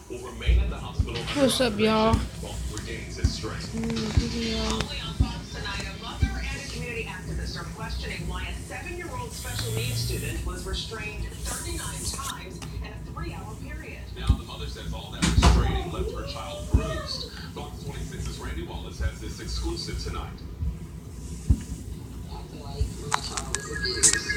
What's up, y'all? Only on Fox tonight, a mother and a community activist are questioning why a 7-year-old special needs student was restrained 39 times in a 3-hour period. Now the mother says all that restraining left her child bruised. Fox 26's Randy Wallace has this exclusive tonight. I feel like my child was abused.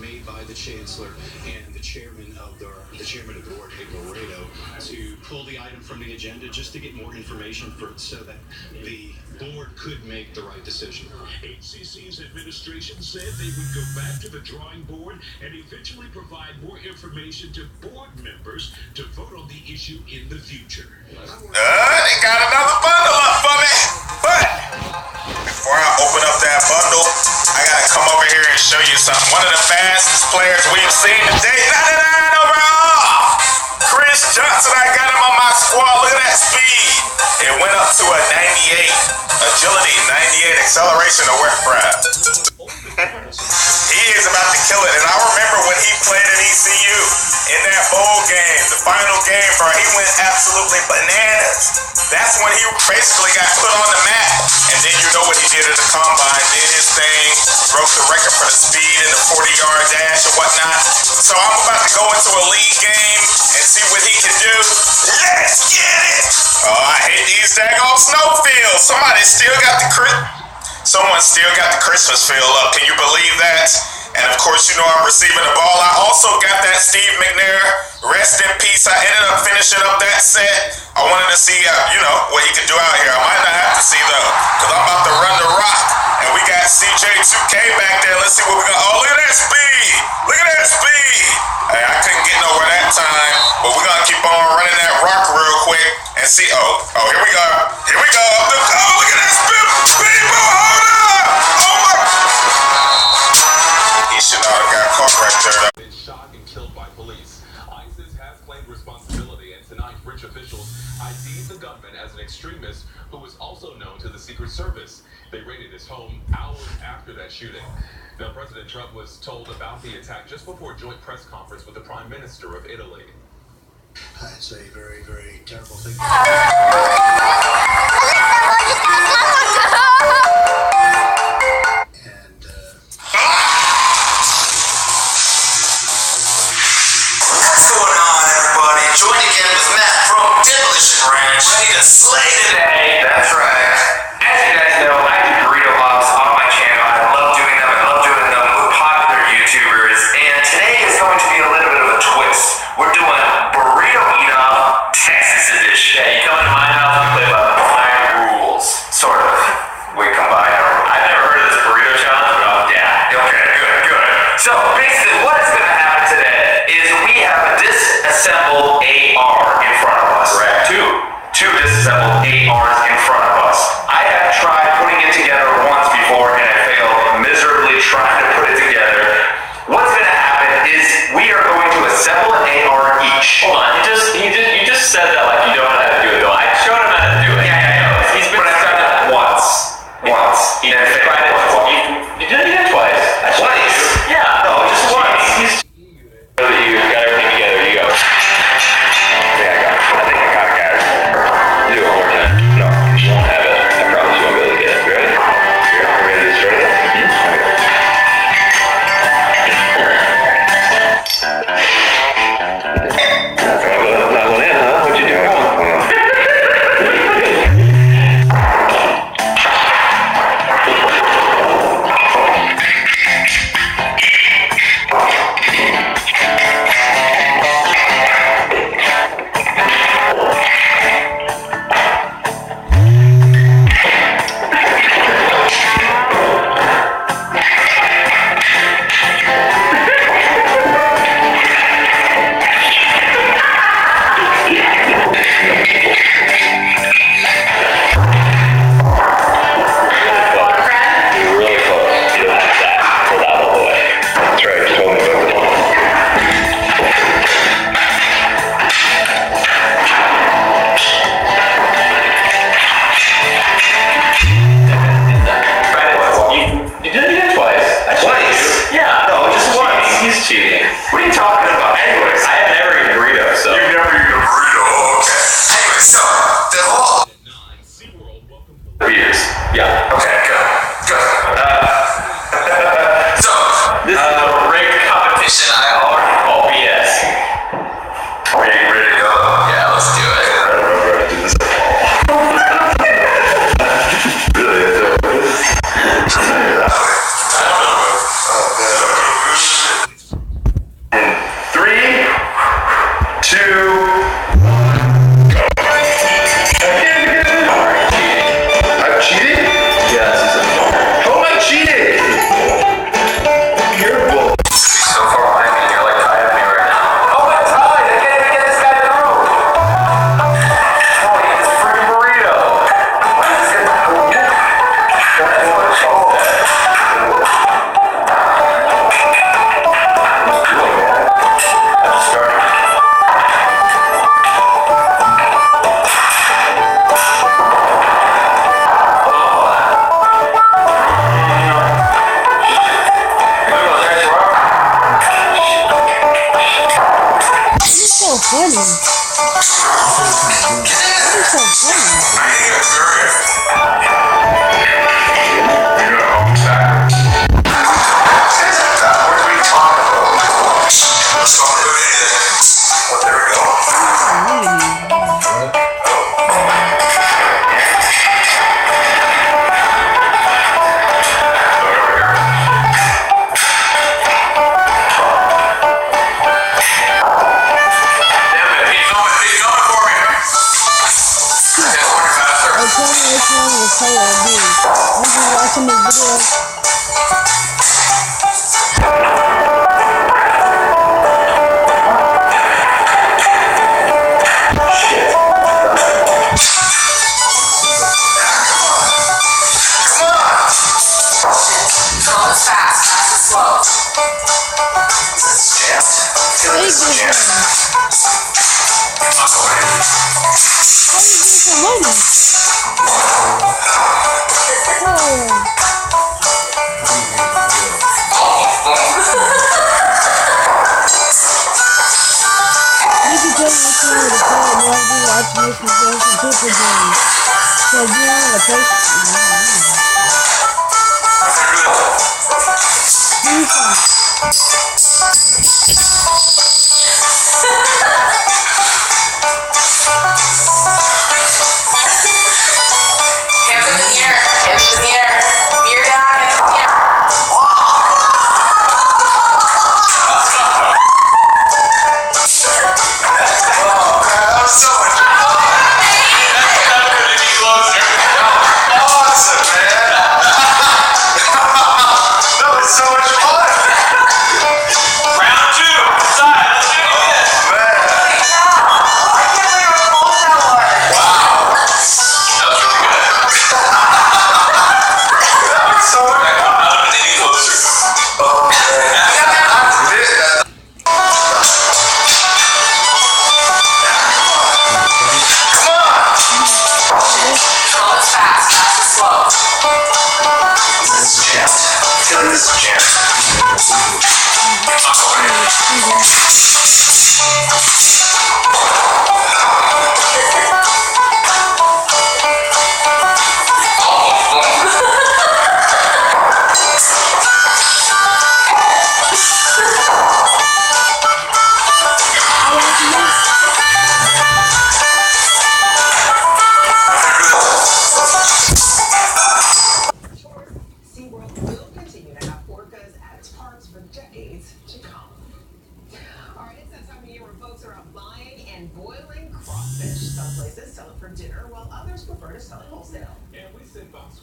Made by the chancellor and the chairman of the board, April Rado, to pull the item from the agenda just to get more information so that the board could make the right decision. HCC's administration said they would go back to the drawing board and eventually provide more information to board members to vote on the issue in the future. They got another bundle up for me. But before I open up that bundle, I gotta come over here and show you something. One of the fastest players we've seen today. 99 overall. Chris Johnson, I got him on my squad. Look at that speed. It went up to a 98. Agility, 98. Acceleration, a work prep. He is about to kill it. And I remember when he played at ECU in that bowl game, the final game, bro, he went absolutely bananas. That's when he basically got put on the map. And then you know what he did at the combine. Did his thing, broke the record for the speed in the 40-yard dash and whatnot. So I'm about to go into a league game and see what he can do. Let's get it! Oh, I hate these daggone snowfields. Someone still got the Christmas feel up. Can you believe that? And of course, you know I'm receiving the ball. I also got that Steve McNair. Rest in peace. I ended up finishing up that set. I wanted to see, what he could do out here. I might not have to see though, because I'm about to run the rock. And we got CJ2K back there. Let's see what we got. Oh, look at that speed. Look at that speed. Hey, I couldn't get nowhere that time, but we're going to keep on running that rock real quick and see. Oh, here we go. Here we go. Oh, look at that speed. People, hold up. Oh, my. He should not have got caught right there. Been shot and killed by police. ISIS has claimed responsibility, and tonight French officials ID'd the gunman as an extremist who was also known to the Secret Service. They raided his home hours after that shooting. Now, President Trump was told about the attack just before a joint press conference with the Prime Minister of Italy. It's a very, very terrible thing. What's going on, everybody? Join again with Matt from Demolition Ranch. Ready to slay today. That's right. As you guys know, I do burrito hops on my channel. I love doing them. I love doing them with popular YouTubers. And today is going to be a little bit of a twist. We're doing Burrito Eat Up Texas Edition. Yeah, you come into my house, we play by my rules. Sort of. We combine our... I've never heard of this burrito challenge, but yeah. Okay, good. So, basically, what is going to happen today is we have a disassembled AR in front of us. Correct. Two disassembled ARs in front of us. I have tried putting it together once before and I failed miserably trying to put it together. What's going to happen is we are going to assemble an AR each. Hold on, you just said that like you don't know how to do it though. I showed him how to do it. Yeah, I know. He's been done it once. He did it twice. You did it twice. Twice? Yeah. No, just once. You got everything together. You go. Yeah, I think I got it. Do it one more time. No, you won't have it. I promise you won't be able to get it. Ready? Here, I'm ready to start it. That's all good. No,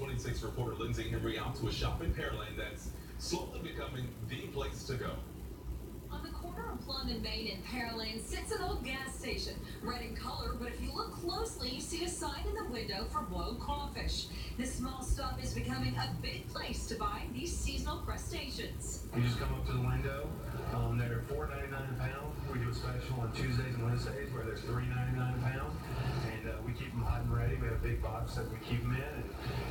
26 reporter Lindsay Henry out to a shop in Pearland that's slowly becoming the place to go. On the corner of Plum and Main in Pearland sits an old gas station, red in color, but if you look closely, you see a sign in the window for boiled crawfish. This small stop is becoming a big place to buy these seasonal crustaceans. You just come up to the window. They're $4.99 a pound. We do a special on Tuesdays and Wednesdays where they're $3.99 a pound. And we keep them hot and ready. We have a big box that we keep them in. And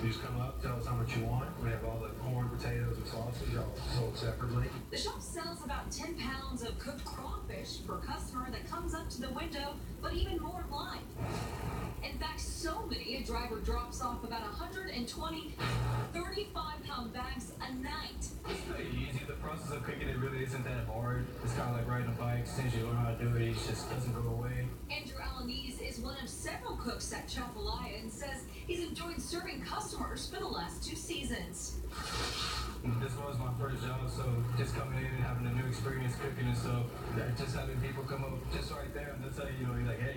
you just come up, tell us how much you want. We have all the corn, potatoes, and sausage all sold separately. The shop sells about 10 pounds of cooked crawfish per customer that comes up to the window, but even more in line. In fact, so many, a driver drops off about 120 35-pound bags a night. It's pretty easy. The process of cooking it really isn't that hard. It's kind of like riding a bike. As soon as you learn how to do it, it just doesn't go away. Andrew Alanese is one of several cooks at Chapalaya and says he's enjoyed serving customers for the last 2 seasons. This was my first job, so just coming in and having a new experience cooking and stuff, just having people come up just right there and they'll tell you, he's like, hey,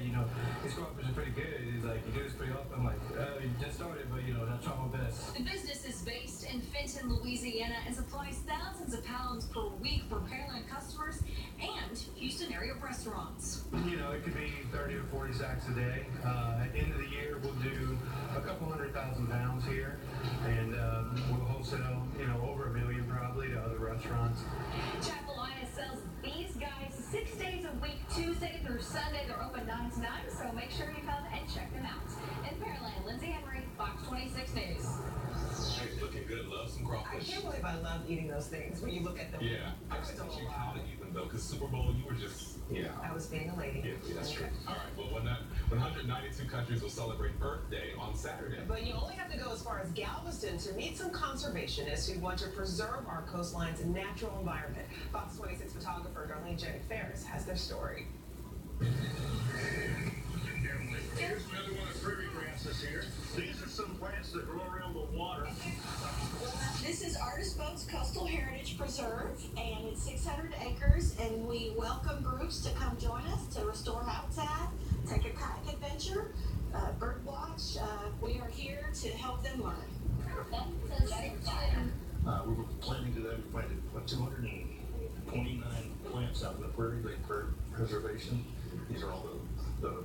these crawfish are pretty good. He's like, you do this pretty often. I'm like, you just started, but I'll try my best. The business is based in Fenton, Louisiana, and supplies thousands of pounds per week for Pearland customers and Houston area restaurants. It could be 30 or 40 sacks a day. At the end of the year, we'll do a couple 100,000 pounds here, and we'll wholesale, over 1 million probably to other restaurants. Chapalaya sells these guys 6 days a week, Tuesday through Sunday. They're open 9 to 9, so make sure you come and check them out. In Pearland, Lindsay Henry, Fox 26 News. Hey, looking good. Love some I crawfish. can't believe I love eating those things when you look at them. Yeah, I They're just still teach you alive. how to eat them though, because Super Bowl, you were just, I was being a lady. Yeah, that's true. All right. Well, 192 countries will celebrate Earth Day on Saturday. But you only have to go as far as Galveston to meet some conservationists who want to preserve our coastline's natural environment. Fox 26 photographer Darlene Janet Ferris has their story. Here's another one of prairie grasses here. These are some plants that grow around the water. This is Artist Boat's Coastal Heritage Preserve, and it's 600 acres, and we welcome groups to come join us to restore habitat, take a kayak adventure, bird watch. We are here to help them learn. We were planting today. We planted 229 plants out in the Prairie Lake Preservation. These are all the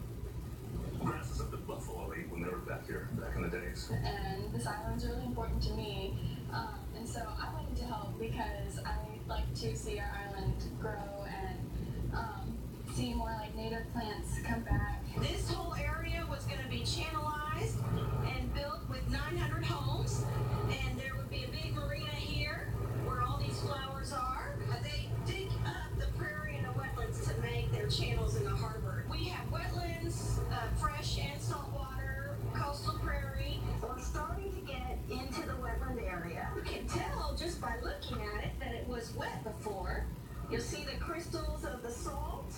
grasses that the buffalo ate when they were back here, back in the days. And this island's really important to me. And so I wanted to help because I like to see our island grow and see more like native plants come back. This whole area was going to be channelized and built with 900 homes, and there would be a big marina here where all these flowers are. They dig up the prairie and the wetlands to make their channels in the harbor. We have wetlands, fresh and salt water, coastal prairie. We're starting to get into the wetland area. You can tell just by looking at it that it was wet before. You'll see the crystals of the salt.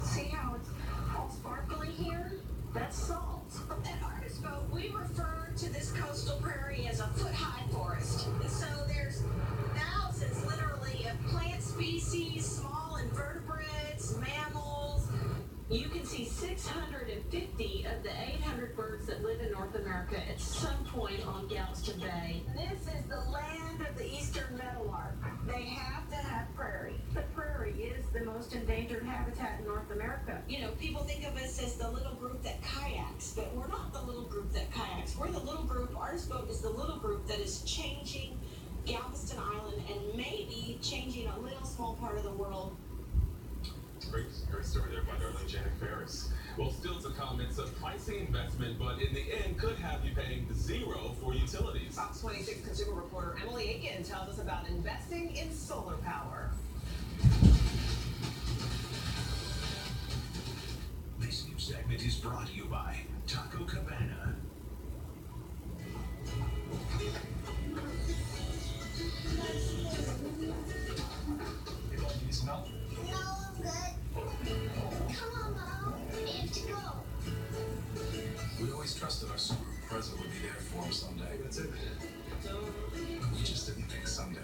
See how it's all sparkly here? That's salt. At Artist Boat, we refer to this coastal prairie as a foot-high forest. And so there's thousands, literally, of plant species, small invertebrates, mammals. You can see 650 of the 800 birds that live in North America at some point on Galveston Bay. This is the land of the eastern meadowlark. They have to have prairie. The prairie is the most endangered habitat in North America. You know, people think of us as the little group that kayaks, but we're not the little group that kayaks. We're the little group, Artist Boat is the little group that is changing Galveston Island and maybe changing a little small part of the world. Great story there by Darlene Janet Ferris. Well, still to come, it's a pricey investment, but in the end could have you paying zero for utilities. Fox 26 consumer reporter Emily Aiken tells us about investing in solar power. This new segment is brought to you by Taco Cabana. You want me to smell? No, I'm good. Come on, Mom. We have to go. We always trusted our Subaru Impreza would be there for him someday. That's it. We just didn't think someday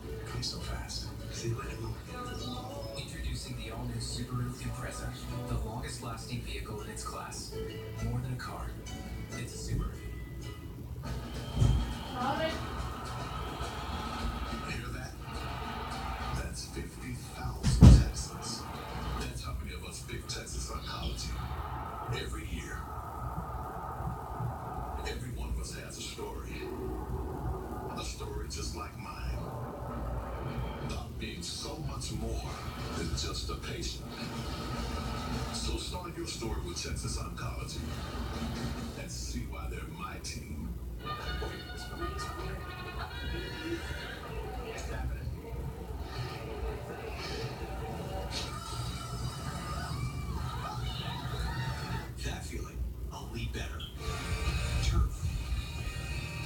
would come so fast. See you later, Mom. Introducing the all-new Subaru Impreza, the longest-lasting vehicle in its class. More than a car, it's a Subaru. Hear that? That's 50,000 Texans. That's how many of us pick Texas Oncology every year. Every one of us has a story. A story just like mine. About being so much more than just a patient. So start your story with Texas Oncology and see why they're my team. That feeling, only better. Turf.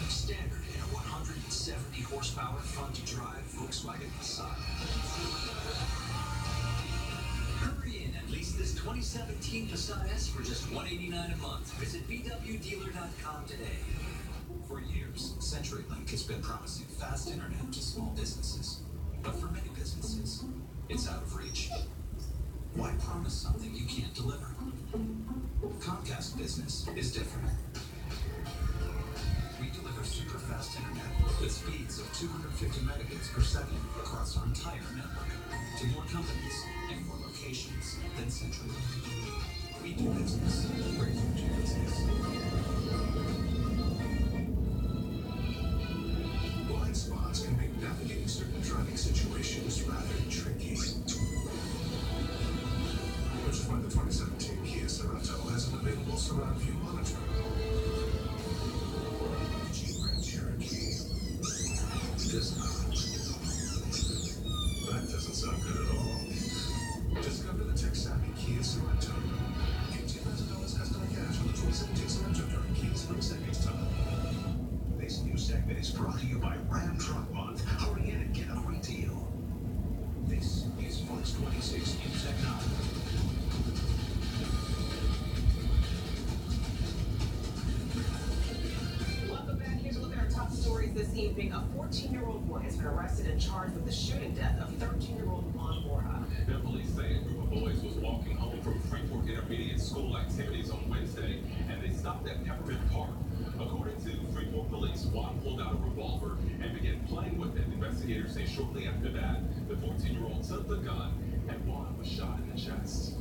Standard in a 170 horsepower, fun to drive Volkswagen Passat. Hurry in and lease this 2017 Passat S for just $189 a month. Visit VWDealer.com today. For years, CenturyLink has been promising fast internet to small businesses. But for many businesses, it's out of reach. Why promise something you can't deliver? Comcast Business is different. We deliver super fast internet with speeds of 250 megabits per second across our entire network to more companies and more locations than CenturyLink. We do business where you do business. Blind spots can make navigating certain driving situations rather tricky. Which is why the 2017 Kia Sorento has an available surround view monitor. Jeep Grand Cherokee does not. That doesn't sound good at all. Discover the tech-savvy Kia Sorento. $1,800 estimate news this evening, a 14-year-old boy has been arrested and charged with the shooting death of 13-year-old Juan Borja. Now, police say a group of boys was walking home from Freeport Intermediate School activities on Wednesday, and they stopped at Peppermint Park. According to Freeport police, Juan pulled out a revolver and began playing with it. Investigators say shortly after that, the 14-year-old took the gun and Juan was shot in the chest.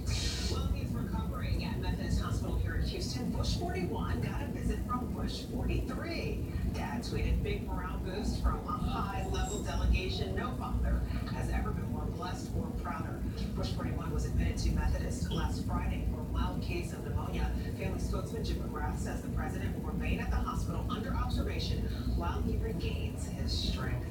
Well, he's recovering at Methodist Hospital here in Houston. Bush 41 got a visit from Bush 43. Dad tweeted big morale boost from a high-level delegation. No father has ever been more blessed or prouder. Bush 41 was admitted to Methodist last Friday for a mild case of pneumonia. Family spokesman Jim McGrath says the president will remain at the hospital under observation while he regains his strength.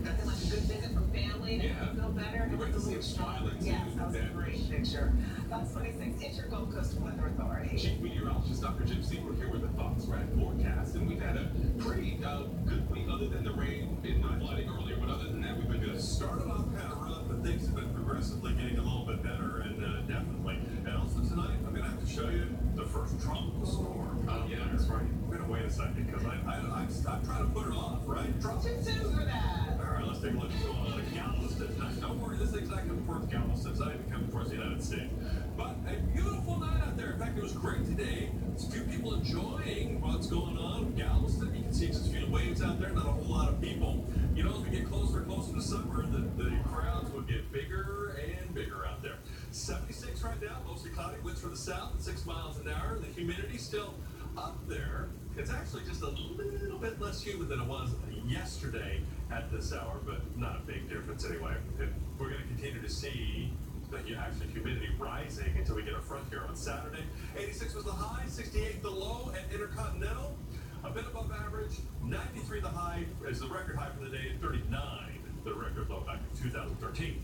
Nothing like a good visit from family to feel better. Great to see him smiling, too. Yes, that was a great picture. Fox 26, it's your Gold Coast Weather Authority. Chief Meteorologist Dr. Jim Seymour here with the Fox Red forecast, and we've had a pretty good week other than the rain and the flooding earlier, but other than that, we've been good. Started off kind of rough, but things have been progressively getting a little bit better, and definitely. And also tonight, I'm going to have to show you the first tropical storm. Oh, yeah, that's right. We're going to wait a second, because I'm trying to put it off, right? Too soon for that. All right, let's take a look at what's going on in Galveston tonight. Don't worry, this thing's not coming towards Galveston. It's not even coming towards the United States. But a beautiful night out there. In fact, it was great today. There's a few people enjoying what's going on in Galveston. You can see just a few waves out there, not a whole lot of people. You know, as we get closer and closer to summer, the crowds will get bigger and bigger out there. 76 right now, mostly cloudy. Winds from the south at 6 miles an hour. The humidity still up there. It's actually just a little bit less humid than it was yesterday at this hour, but not a big difference anyway. And we're going to continue to see the actual humidity rising until we get a front here on Saturday. 86 was the high, 68 the low at Intercontinental. A bit above average. 93 the high is the record high for the day, and 39 the record low back in 2013.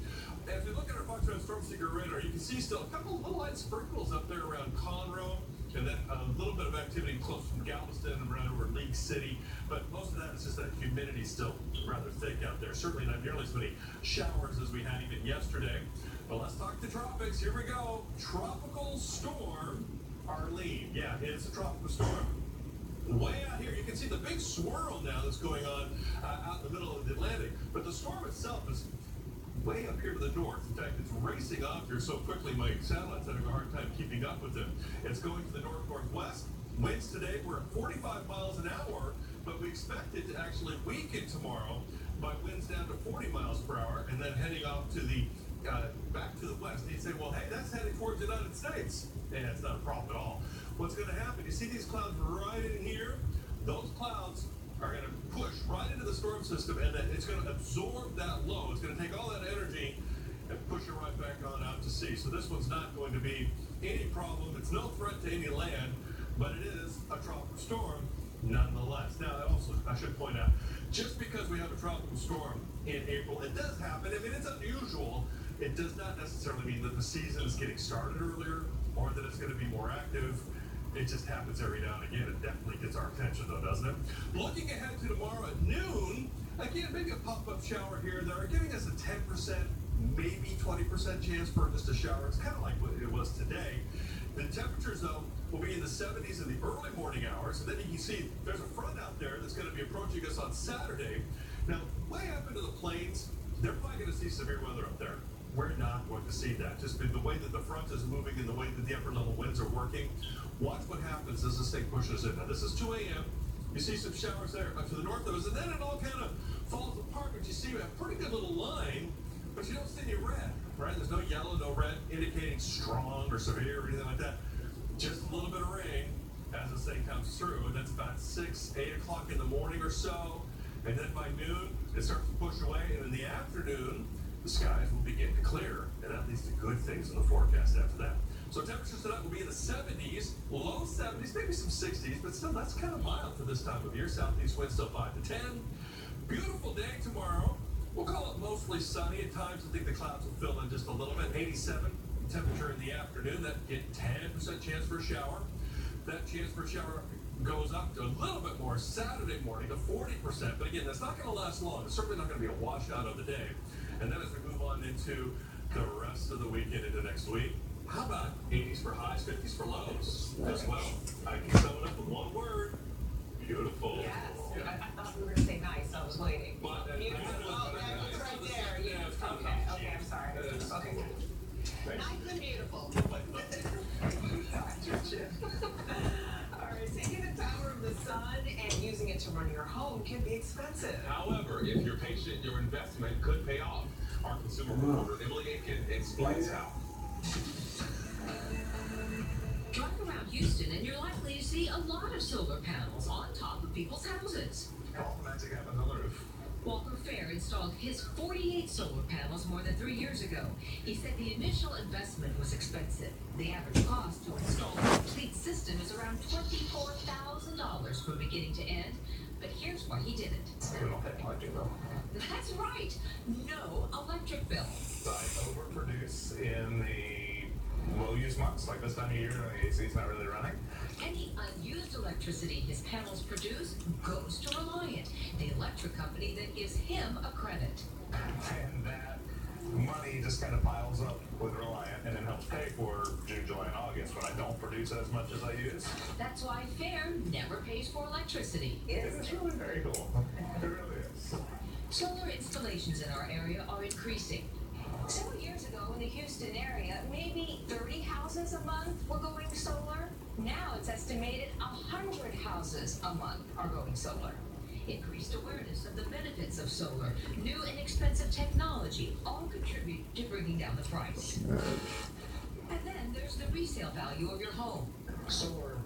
As we look at our Fox Red Storm Seeker radar, you can see still a couple of little light sprinkles up there around Conroe, and then a little bit of activity close from Galveston and around over League City. But most of that is just that humidity still rather thick out there. Certainly not nearly as many showers as we had even yesterday. But let's talk the tropics. Here we go. Tropical storm Arlene. Yeah, it's a tropical storm. Way out here, you can see the big swirl now that's going on out in the middle of the Atlantic. But the storm itself is way up here to the north. In fact, it's racing off here so quickly my satellite's having a hard time keeping up with it. It's going to the north-northwest. Winds today were at 45 miles an hour, but we expect it to actually weaken tomorrow by winds down to 40 miles per hour and then heading off to the back to the west. And you'd say, well, hey, that's heading towards the United States. And it's not a problem at all. What's going to happen? You see these clouds right in here? Those clouds are going to push right into the storm system, and then it's going to absorb that low. It's going to take all that energy and push it right back on out to sea. So this one's not going to be any problem. It's no threat to any land, but it is a tropical storm nonetheless. Now, also, I should point out, just because we have a tropical storm in April, it does happen. I mean, it's unusual. It does not necessarily mean that the season is getting started earlier or that it's going to be more active. It just happens every now and again. It definitely gets our attention, though, doesn't it? Looking ahead to tomorrow at noon, again, maybe a pop-up shower here. They're giving us a 10%, maybe 20% chance for just a shower. It's kind of like what it was today. The temperatures, though, will be in the 70s in the early morning hours. And then you can see there's a front out there that's going to be approaching us on Saturday. Now, way up into the plains, they're probably going to see severe weather up there. We're not going to see that. Just the way that the front is moving and the way that the upper level winds are working. Watch what happens as this thing pushes in. Now, this is 2 a.m. You see some showers there to the north of us, and then it all kind of falls apart. But you see we have a pretty good little line, but you don't see any red, right? There's no yellow, no red, indicating strong or severe or anything like that. Just a little bit of rain as this thing comes through, and that's about 6, 8 o'clock in the morning or so. And then by noon, it starts to push away, and in the afternoon, the skies will begin to clear, and that leads to good things in the forecast after that. So temperatures tonight will be in the 70s, low 70s, maybe some 60s, but still, that's kind of mild for this time of year. Southeast winds still 5 to 10. Beautiful day tomorrow. We'll call it mostly sunny at times. I think the clouds will fill in just a little bit. 87 temperature in the afternoon. That get 10% chance for a shower. That chance for a shower goes up to a little bit more Saturday morning to 40%. But again, that's not going to last long. It's certainly not going to be a washout of the day. And then as we move on into the rest of the weekend into next week, how about 80s for highs, 50s for lows as well? I can sum it up with one word: beautiful. Yes. Yeah. I thought we were going to say All right, taking the power of the sun and using it to run your home can be expensive. However, if you're patient, your investment could pay off. Our consumer reporter, Emily Aiken, explains how. Drive around Houston and you're likely to see a lot of solar panels on top of people's houses. All the magic happens on the roof. Walker Fair installed his 48 solar panels more than 3 years ago. He said the initial investment was expensive. The average cost to install a complete system is around $24,000 from beginning to end. But here's why he did it. We don't pay an electric bill. That's right. No electric bill. I overproduce in the low-use months, like this time of year when the AC's not really running. Any unused electricity his panels produce goes to Reliant, the electric company that gives him a credit. And that money just kind of piles up with Reliant and then helps pay for June, July, and August when I don't produce as much as I use. That's why Fair never pays for electricity. It's really very cool. It really is. Solar installations in our area are increasing. Several years ago in the Houston area, maybe 30 houses a month were going solar. Now it's estimated 100 houses a month are going solar. Increased awareness of the benefits of solar, new and expensive technology all contribute to bringing down the price. And then there's the resale value of your home. Solar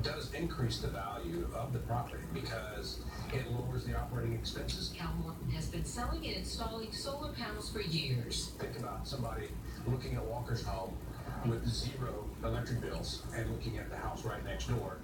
does increase the value of the property because it lowers the operating expenses. Cal Morton has been selling and installing solar panels for years. Think about somebody looking at Walker's home with 0 electric bills and looking at the house right next door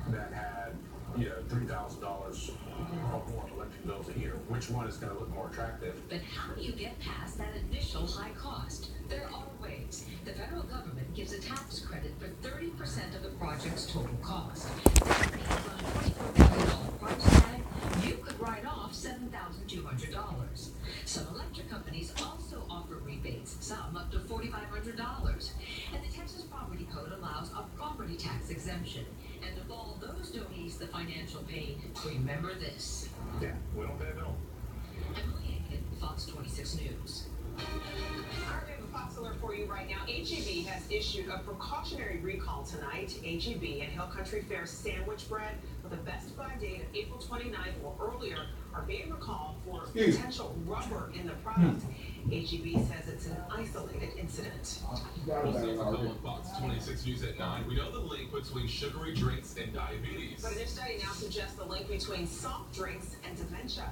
that had, $3,000 or more electric bills a year. Which one is going to look more attractive? But how do you get past that initial high cost? There are ways. The federal government gives a tax credit for 30% of the project's total cost. Based on a $24 million price tag, you could write off $7,200. Some electric companies also offer rebates, some up to $4,500. And the Texas Property Code allows a property tax exemption. And of all those don't ease the financial pain, remember this. Yeah, we don't pay a bill. Emily Aiken, Fox 26 News. All right, we have a Fox alert for you right now. HEB has issued a precautionary recall tonight. HEB and Hill Country Fair sandwich bread with a Best Buy date of April 29th or earlier are being recalled for potential rubber in the product. HEB says it's an isolated incident. We'll see you on Fox 26 News at 9. We know the link between sugary drinks and diabetes. But a new study now suggests the link between soft drinks and dementia.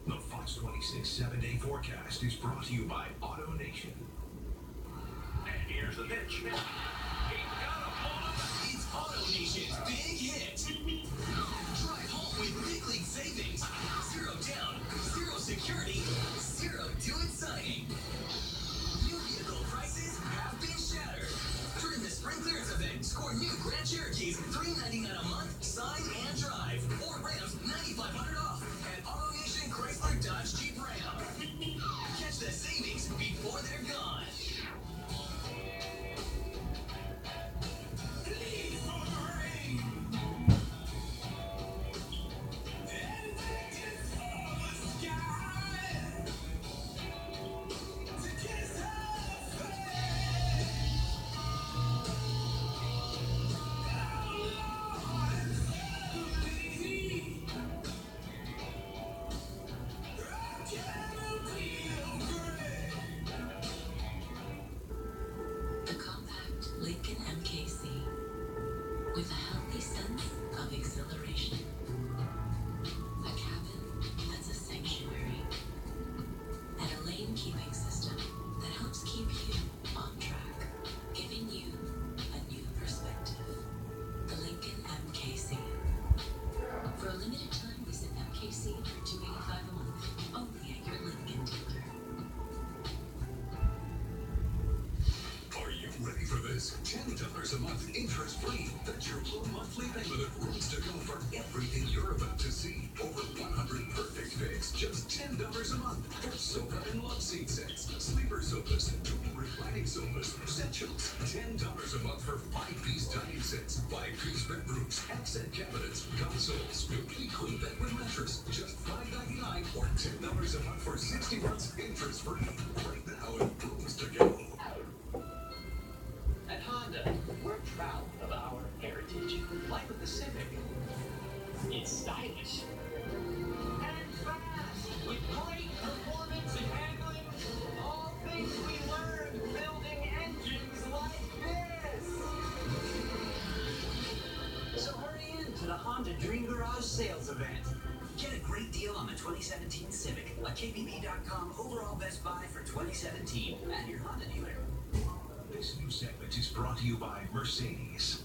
The Fox 26 7-day forecast is brought to you by AutoNation. And here's the pitch. It's AutoNation's big hit. Drive home with big league savings. 0 down, 0 security, 0 do-it signing. New vehicle prices have been shattered. During the spring clearance event, score new Grand Cherokees $399 a month, sign and drive. Or Rams $9,500 off at AutoNation Chrysler Dodge Jeep Ram. Catch the savings before they're gone. The compact Lincoln MKC with a healthy sense of exhilaration. A cabin that's a sanctuary. And a lane keeping system that helps keep you on track, giving you a new perspective. The Lincoln MKC. For a limited time, visit MKC for $285 a month, only at your Lincoln dealer. Are you ready for this? $10 a month interest-free. That's your low monthly payment of rooms to go for everything you're about to see. Over 100 perfect picks, just $10 a month. For sofa and love seat sets, sleeper sofas, dual recliner dining sofas, essentials. $10 a month for 5-piece dining sets, 5-piece bedrooms, accent cabinets, consoles, complete queen bed with mattress. Just $5.99 or $10 a month for 60 months interest free. Right now and rooms to go. At Honda, we're proud of our heritage. Like with the Civic, it's stylish and fast with great performance and handling. All things we learned building engines like this. So hurry in to the Honda Dream Garage sales event. Get a great deal on the 2017 Civic. A KBB.com overall best buy for 2017 at your Honda dealer. This new segment is brought to you by Mercedes.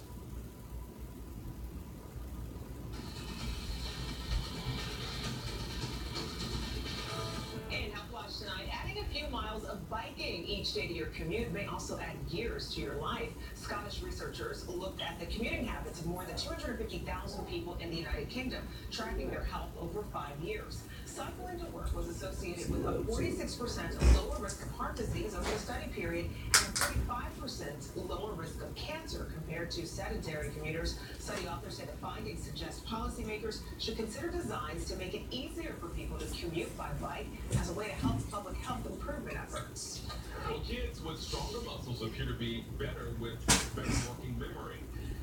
In Health Watch tonight, adding a few miles of biking each day to your commute may also add years to your life. Scottish researchers looked at the commuting habits of more than 250,000 people in the United Kingdom, tracking their health over 5 years. Cycling to work was associated with a 46% lower risk of heart disease over the study period and a 35% lower risk of cancer compared to sedentary commuters. Study authors say the findings suggest policymakers should consider designs to make it easier for people to commute by bike as a way to help public health improvement efforts. Well, kids with stronger muscles appear to be better with better working memory.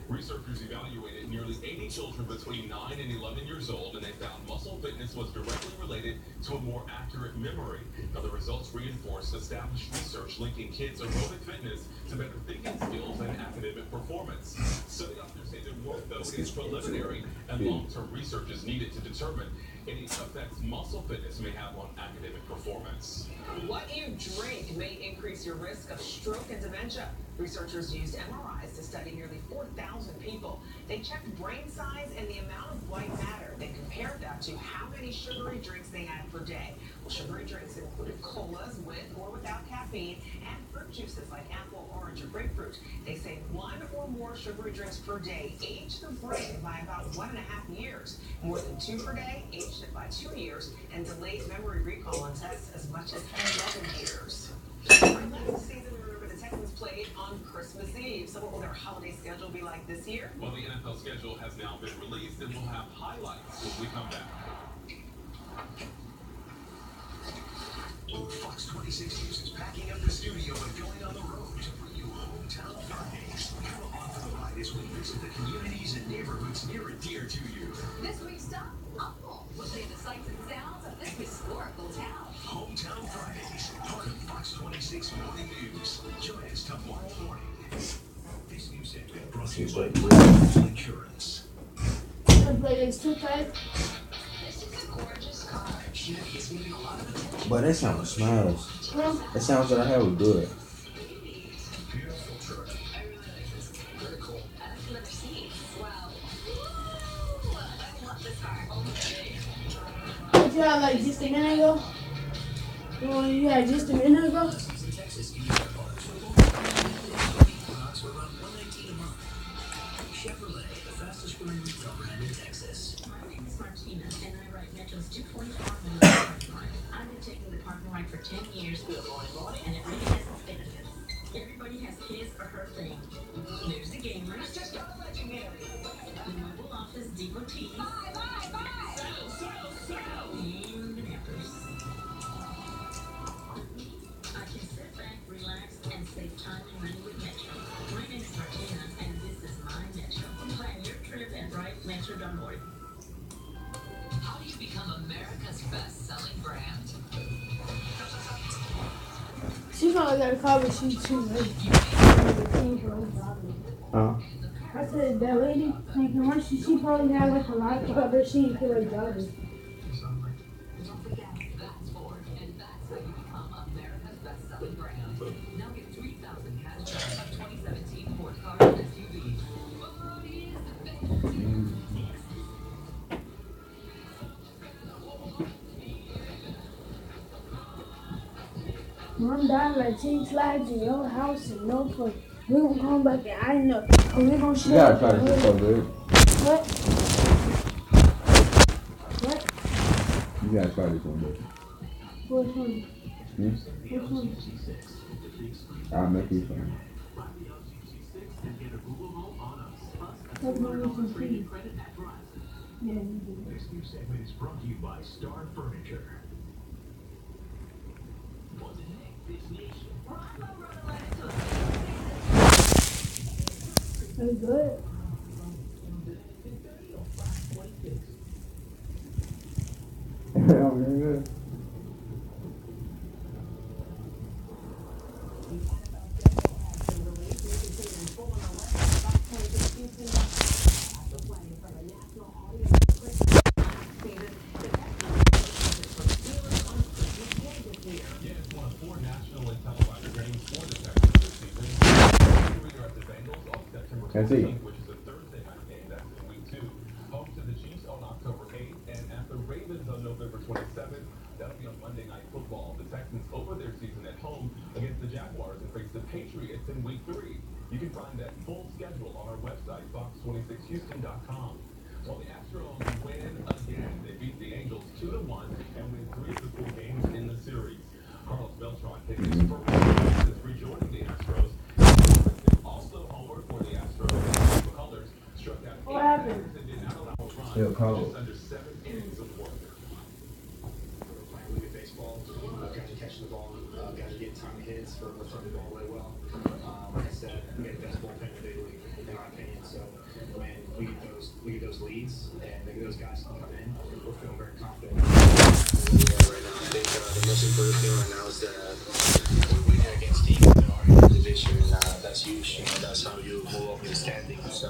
Researchers evaluated nearly 80 children between 9 and 11 years old, and they found muscle fitness was directly related to a more accurate memory. Now, the results reinforce established research linking kids' aerobic fitness to better thinking skills and academic performance. Study authors say the work, though, is preliminary, and long-term research is needed to determine any effects muscle fitness may have on academic performance. What you drink may increase your risk of stroke and dementia. Researchers used MRIs to study nearly 4,000 people. They checked brain size and the amount of white matter. They compared that to how many sugary drinks they had per day. Well, sugary drinks included colas with or without caffeine and fruit juices like apple, orange, or grapefruit. They say 1 or more sugary drinks per day age the brain by about 1.5 years. More than 2 per day aged it by 2 years and delayed memory recall on tests as much as 11 years. For last season, remember the Texans played on Christmas Eve. So what will their holiday schedule be like this year? Well, the NFL schedule has now been released, and we'll have highlights when we come back. Fox 26 News is packing up the studio and going on the road to bring you Hometown Fridays. Come along for the ride as we visit the communities and neighborhoods near and dear to you. This week's stop, Humble. We'll see the sights and sounds of this historical town. Hometown Fridays, part of Fox 26 Morning News. Join us tomorrow morning. This news segment brought to you by Blue Insurance. This is a gorgeous car. Chevy is getting a lot of attention. But that sound smells. That sounds like I have a good. Beautiful truck. I really like this. Very cool. I like the leather seats. Wow. Ooh, I love this car. Okay. What you had like just a minute ago? The one you had just a minute ago? In Texas, you have products for around $119 a month. Chevrolet, the fastest growing retail brand in Texas. My name is Martina, and I write Metro's 2.5 minute parking ride. I've been taking the parking ride for 10 years, and it really has its benefits. Everybody has his or her thing. There's the gamers, just got legendary. The mobile office devotees. And the nappers. I can sit back, relax, and save time and money with Metro. My name is Martina, and this is my Metro. Plan your trip at brightmetro.org. How do you become America's best-selling brand? She probably got a car, but she's too late. I said that lady making lunch, she probably had like a lot of cars, but she didn't feel like driving. Don't forget, that's Ford, and that's how you become America's best-selling brand. Now get 3,000 cash back of 2017 Ford cars and SUVs. Ford is the best. Mom died like 10 slides in your house and no fun. We gonna come back and I know. We gonna share. You gotta try to see so good. What? What? You gotta try this one, dude. Which one? Hmm? Which one? I'll make you some. That's my reason too. Yeah, you do. This new segment is brought to you by Star Furniture. That's good. Yeah, very good. That's it. Which is a Thursday night game. That's in week 2. Home to the Chiefs on October 8th, and at the Ravens on November 27th. That'll be on Monday Night Football. The Texans open their season at home against the Jaguars and face the Patriots in week 3. You can find that full schedule on our website, fox26houston.com. Well, the Astros win again. They beat the Angels 2-1 and win 3 of the 4 games in the series. Carlos Beltran taking his first game since rejoining the Astros. Also homer for the Astros. The Colors struck out 8 batters and did not allow a run. Just under 7 innings of work. Playing really good baseball. Guys are catching the ball. Guys are getting timely hits. We're throwing the ball away well. Like I said, we got the best bullpen in the big league, in my opinion. So, man, we get those leads, and maybe those guys can come in. We're feeling very confident. Right now, I think the most important thing right now is that we're winning against teams that are in the division, and that's huge. That's how you move up in the standings.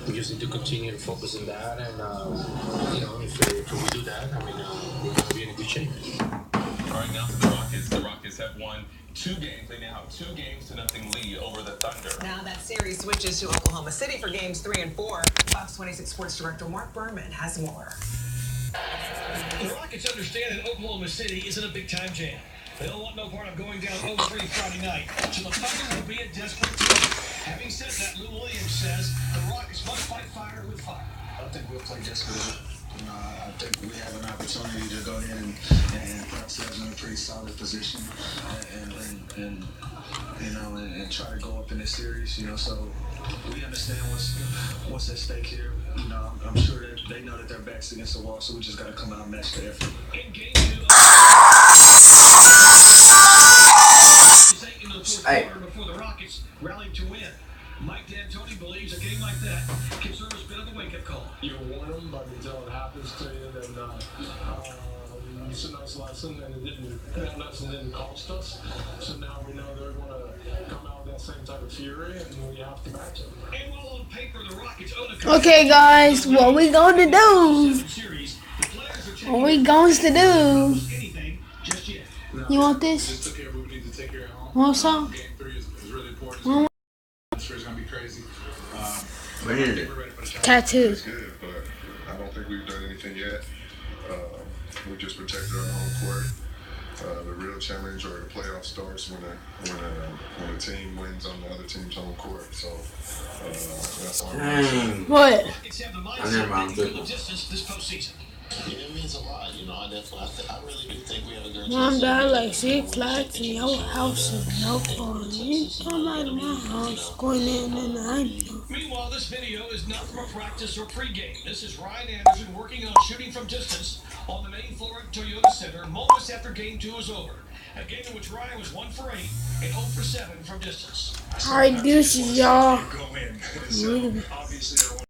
We just need to continue to focus on that, and if we do that, I mean, we're going to be in a good shape. All right, now to the Rockets. The Rockets have won 2 games. They now have 2 games to nothing lead over the Thunder. Now that series switches to Oklahoma City for games 3 and 4. Fox 26 Sports Director Mark Berman has more. The Rockets understand that Oklahoma City isn't a big-time jam. They don't want no part of going down 0-3 Friday night, so the Thunder will be a desperate team. Having said that, Lou Williams says the Rockets must fight fire with fire. I think we'll play desperate. I think we have an opportunity to go ahead and put ourselves in a pretty solid position and try to go up in this series. So we understand what's at stake here. I'm sure that they know that their back's against the wall, so we just got to come out and match the effort. In game 2, before the Rockets rallied to win. Mike D'Antoni believes a game like that can serve as a bit of a wake-up call. You warn them, but until it happens to you, then it's a nice lesson, and that lesson didn't cost us. So now we know they're going to come out with that same type of fury, and we have to match them. And while on paper, the Rockets own a Okay, guys, what we gonna do? What we going to do? You want this? Want some? It's gonna be crazy. Tattoo. Good, but I don't think we've done anything yet. We just protected our home court. The real challenge or the playoff starts when a team wins on the other team's home court. So that's all. What? I never mind. Yeah, it means a lot, I really do think we have a good Mom died like 6 flights in your house and no phone. You come out of my house, going in and I Meanwhile, this video is not from a practice or pregame. This is Ryan Anderson working on shooting from distance on the main floor at Toyota Center moments after game 2 is over. A game in which Ryan was 1 for 8 and 0 for 7 from distance. Alright, deuces, y'all.